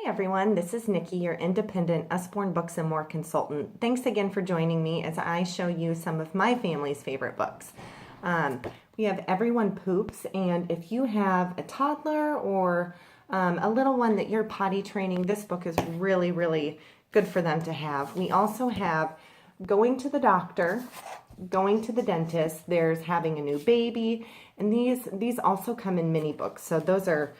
Everyone, this is Nikki, your independent Usborne Books and More consultant. Thanks again for joining me as I show you some of my family's favorite books. We have Everyone Poops, and if you have a toddler or a little one that you're potty training, this book is really, really good for them to have. We also have Going to the Doctor, Going to the Dentist, there's Having a New Baby, and these also come in mini books, so those are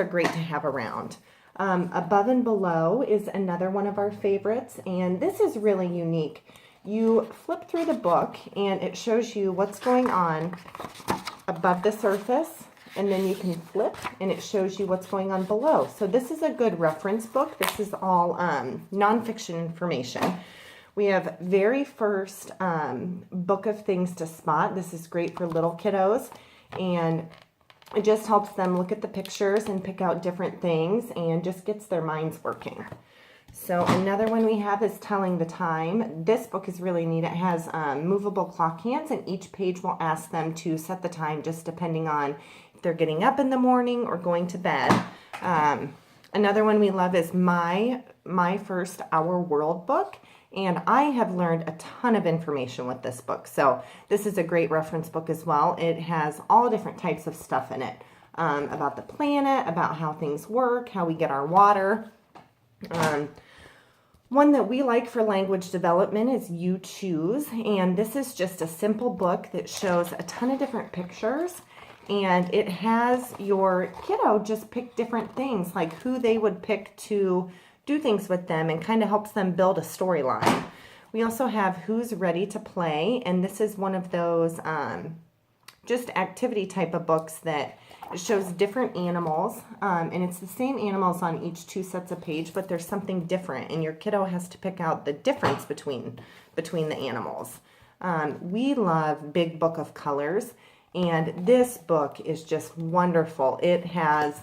great to have around. Above and Below is another one of our favorites, and this is really unique. You flip through the book and it shows you what's going on above the surface, and then you can flip and it shows you what's going on below. So this is a good reference book. This is all nonfiction information. We have Very First Book of Things to Spot. This is great for little kiddos, and it just helps them look at the pictures and pick out different things and just gets their minds working. So another one we have is Telling the Time. This book is really neat. It has movable clock hands, and each page will ask them to set the time just depending on if they're getting up in the morning or going to bed. Another one we love is My First Our World book. And I have learned a ton of information with this book. So this is a great reference book as well. It has all different types of stuff in it. About the planet, about how things work, how we get our water. One that we like for language development is You Choose. And this is just a simple book that shows a ton of different pictures. And it has your kiddo just pick different things, like who they would pick to do things with them, and kind of helps them build a storyline. We also have Who's Ready to Play, and this is one of those just activity type of books that shows different animals, and it's the same animals on each two sets of page, but there's something different, and your kiddo has to pick out the difference between the animals. We love Big Book of Colors, and this book is just wonderful. It has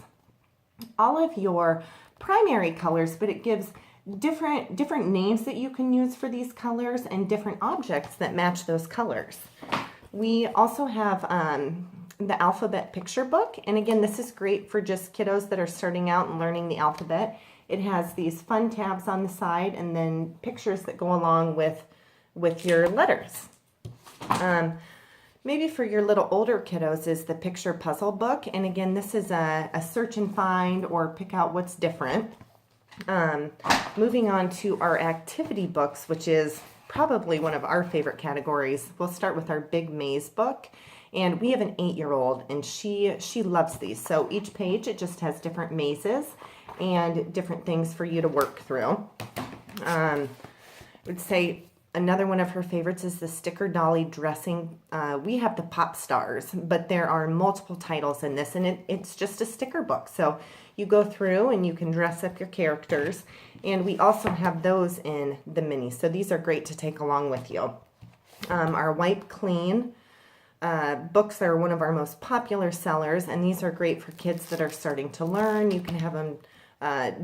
all of your primary colors, but it gives different names that you can use for these colors and different objects that match those colors. We also have the alphabet picture book, and again, this is great for just kiddos that are starting out and learning the alphabet. It has these fun tabs on the side and then pictures that go along with your letters. Maybe for your little older kiddos is the picture puzzle book. And again, this is a search and find or pick out what's different. Moving on to our activity books, which is probably one of our favorite categories. We'll start with our Big Maze book. And we have an 8-year-old, and she loves these. So each page, it just has different mazes and different things for you to work through. I would say another one of her favorites is the Sticker Dolly Dressing. We have the Pop Stars, but there are multiple titles in this, and it's just a sticker book. So you go through and you can dress up your characters, and we also have those in the mini. So these are great to take along with you. Our Wipe Clean books are one of our most popular sellers, and these are great for kids that are starting to learn. You can have them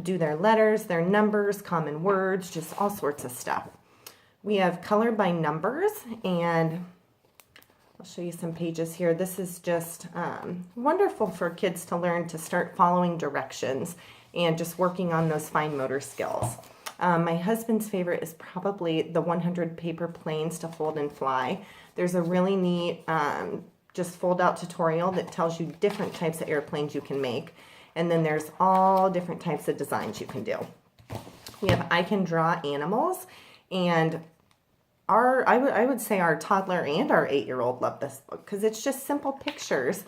do their letters, their numbers, common words, just all sorts of stuff. We have Color by Numbers, and I'll show you some pages here. This is just wonderful for kids to learn to start following directions and just working on those fine motor skills. My husband's favorite is probably the 100 Paper Planes to Fold and Fly. There's a really neat just fold out tutorial that tells you different types of airplanes you can make, and then there's all different types of designs you can do. We have I Can Draw Animals. And I would say our toddler and our 8-year-old love this book because it's just simple pictures,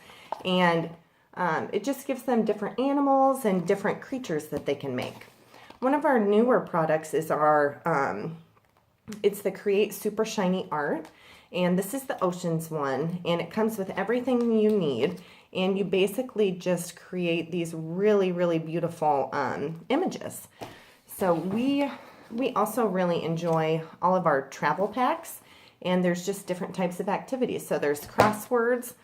and it just gives them different animals and different creatures that they can make. One of our newer products is it's the Create Super Shiny Art, and this is the Oceans one, and it comes with everything you need, and you basically just create these really, really beautiful images. So we also really enjoy all of our travel packs, and there's just different types of activities. So there's crosswords,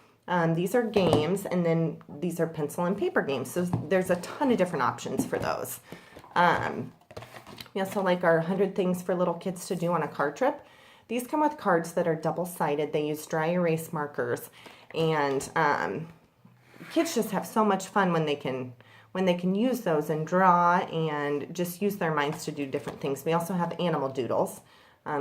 these are games, and then these are pencil and paper games. So there's a ton of different options for those. We also like our 100 Things for Little Kids to Do on a Car Trip. These come with cards that are double-sided. They use dry erase markers, and kids just have so much fun when they can when they can use those and draw and just use their minds to do different things. We also have animal doodles.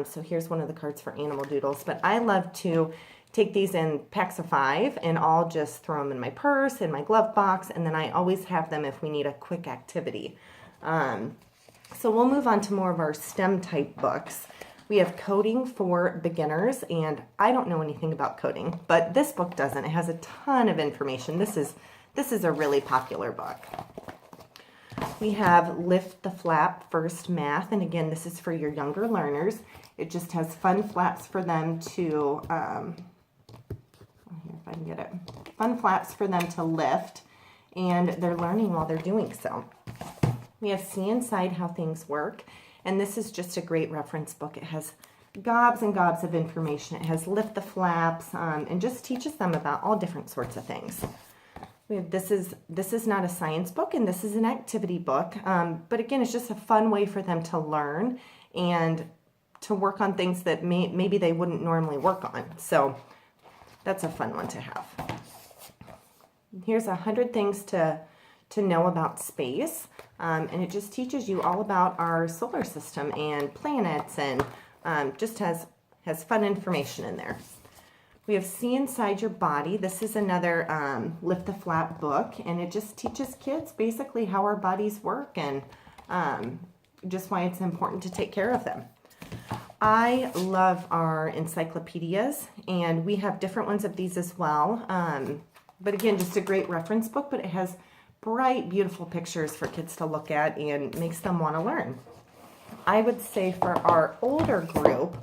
So here's one of the cards for animal doodles. But I love to take these in packs of 5 and I'll just throw them in my purse, in my glove box, and then I always have them if we need a quick activity. So we'll move on to more of our STEM type books. We have Coding for Beginners, and I don't know anything about coding, but this book doesn't. It has a ton of information. This is a really popular book. We have Lift the Flap First Math, and again, this is for your younger learners. It just has fun flaps for them to, here if I can get it, fun flaps for them to lift, and they're learning while they're doing so. We have See Inside How Things Work, and this is just a great reference book. It has gobs and gobs of information. It has lift the flaps, and just teaches them about all different sorts of things. We have this is not a science book, and this is an activity book, but again, it's just a fun way for them to learn and to work on things that maybe they wouldn't normally work on. So that's a fun one to have. Here's 100 things to know about space, and it just teaches you all about our solar system and planets, and just has fun information in there. We have See Inside Your Body. This is another Lift the Flap book, and it just teaches kids basically how our bodies work and just why it's important to take care of them. I love our encyclopedias, and we have different ones of these as well. But again, just a great reference book, but it has bright, beautiful pictures for kids to look at and makes them want to learn. I would say for our older group,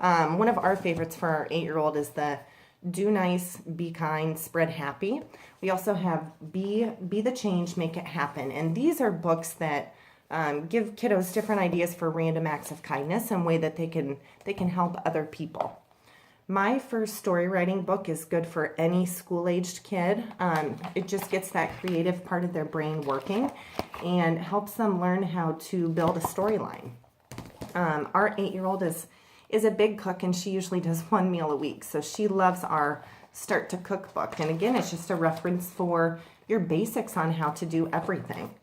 one of our favorites for our 8-year-old is the Do Nice, Be Kind, Spread Happy. We also have Be the Change, Make It Happen. And these are books that give kiddos different ideas for random acts of kindness and way that they can help other people. My first story writing book is good for any school-aged kid. It just gets that creative part of their brain working and helps them learn how to build a storyline. Our 8-year-old is a big cook, and she usually does 1 meal a week. So she loves our Start to Cook book. And again, it's just a reference for your basics on how to do everything.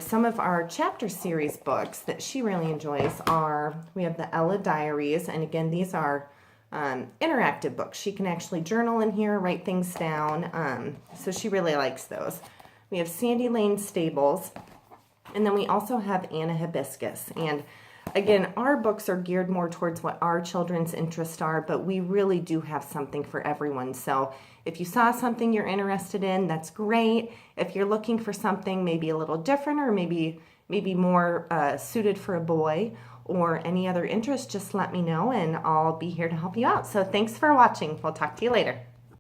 Some of our chapter series books that she really enjoys are, we have the Ella Diaries. And again, these are interactive books. She can actually journal in here, write things down. So she really likes those. We have Sandy Lane Stables. And then we also have Anna Hibiscus. And again, our books are geared more towards what our children's interests are, but we really do have something for everyone. So if you saw something you're interested in, that's great. If you're looking for something maybe a little different or maybe more suited for a boy or any other interest, just let me know and I'll be here to help you out. So thanks for watching. We'll talk to you later.